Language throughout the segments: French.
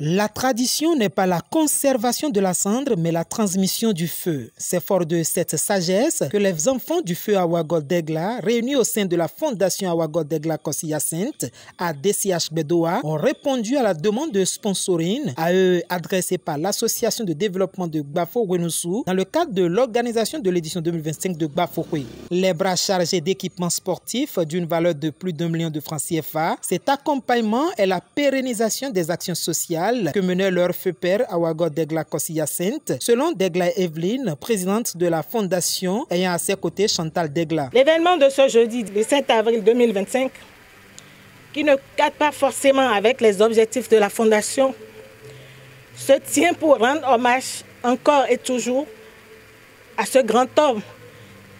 La tradition n'est pas la conservation de la cendre, mais la transmission du feu. C'est fort de cette sagesse que les enfants du feu Awa Degla, réunis au sein de la Fondation Awa Degla Kossi Hyacinthe à DCH Bedoa, ont répondu à la demande de sponsoring à eux adressée par l'Association de développement de Gbafo Wenoussou dans le cadre de l'organisation de l'édition 2025 de Gbafo Kwe. Les bras chargés d'équipements sportifs d'une valeur de plus d'1 million de francs CFA, cet accompagnement est la pérennisation des actions sociales que menait leur feu père Awa Degla Kossi Hyacinthe, selon Degla Evelyne, présidente de la fondation, ayant à ses côtés Chantal Degla. L'événement de ce jeudi, le 7 avril 2025, qui ne cadre pas forcément avec les objectifs de la fondation, se tient pour rendre hommage encore et toujours à ce grand homme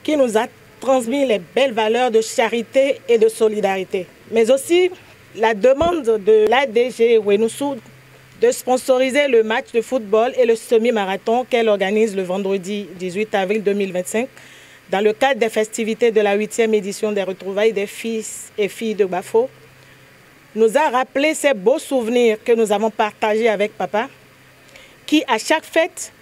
qui nous a transmis les belles valeurs de charité et de solidarité. Mais aussi la demande de l'ADG Wenoussou de sponsoriser le match de football et le semi-marathon qu'elle organise le vendredi 18 avril 2025 dans le cadre des festivités de la 8e édition des retrouvailles des fils et filles de Gbafo, nous a rappelé ces beaux souvenirs que nous avons partagés avec papa, qui à chaque fête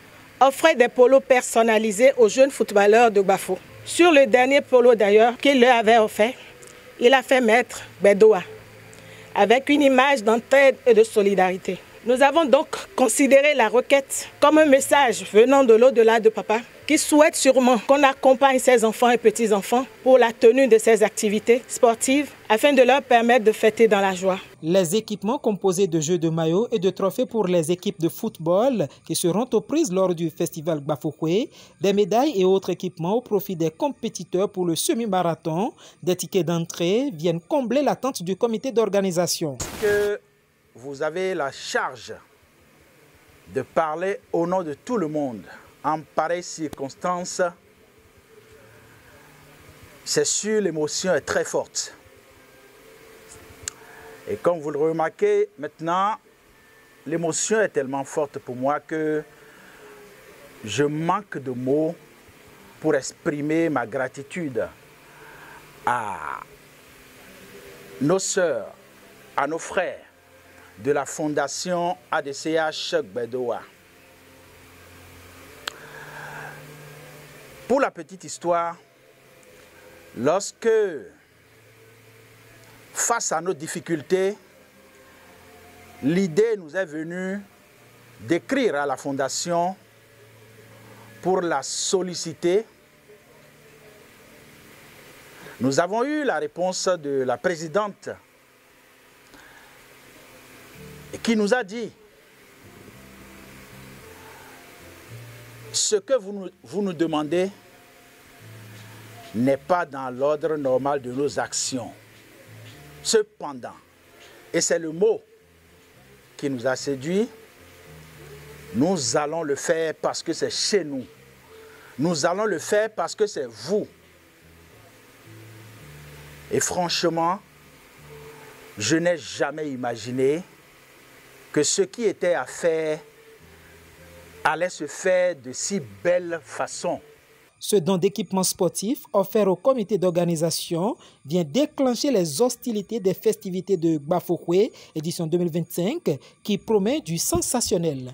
offrait des polos personnalisés aux jeunes footballeurs de Gbafo. Sur le dernier polo d'ailleurs qu'il leur avait offert, il a fait mettre Bedoa avec une image d'entraide et de solidarité. Nous avons donc considéré la requête comme un message venant de l'au-delà de papa, qui souhaite sûrement qu'on accompagne ses enfants et petits-enfants pour la tenue de ces activités sportives afin de leur permettre de fêter dans la joie. Les équipements composés de jeux de maillots et de trophées pour les équipes de football qui seront aux prises lors du festival Gbafo Kwe, des médailles et autres équipements au profit des compétiteurs pour le semi-marathon, des tickets d'entrée viennent combler l'attente du comité d'organisation. Vous avez la charge de parler au nom de tout le monde. En pareille circonstance, c'est sûr, l'émotion est très forte. Et comme vous le remarquez maintenant, l'émotion est tellement forte pour moi que je manque de mots pour exprimer ma gratitude à nos sœurs, à nos frères de la fondation ADCH Bedoa. Pour la petite histoire, lorsque, face à nos difficultés, l'idée nous est venue d'écrire à la fondation pour la solliciter, nous avons eu la réponse de la présidente qui nous a dit ce que vous nous demandez n'est pas dans l'ordre normal de nos actions. Cependant, et c'est le mot qui nous a séduit, nous allons le faire parce que c'est chez nous. Nous allons le faire parce que c'est vous. Et franchement, je n'ai jamais imaginé que ce qui était à faire allait se faire de si belle façon. Ce don d'équipements sportifs offert au comité d'organisation vient déclencher les hostilités des festivités de Gbafo Kwe, édition 2025, qui promet du sensationnel.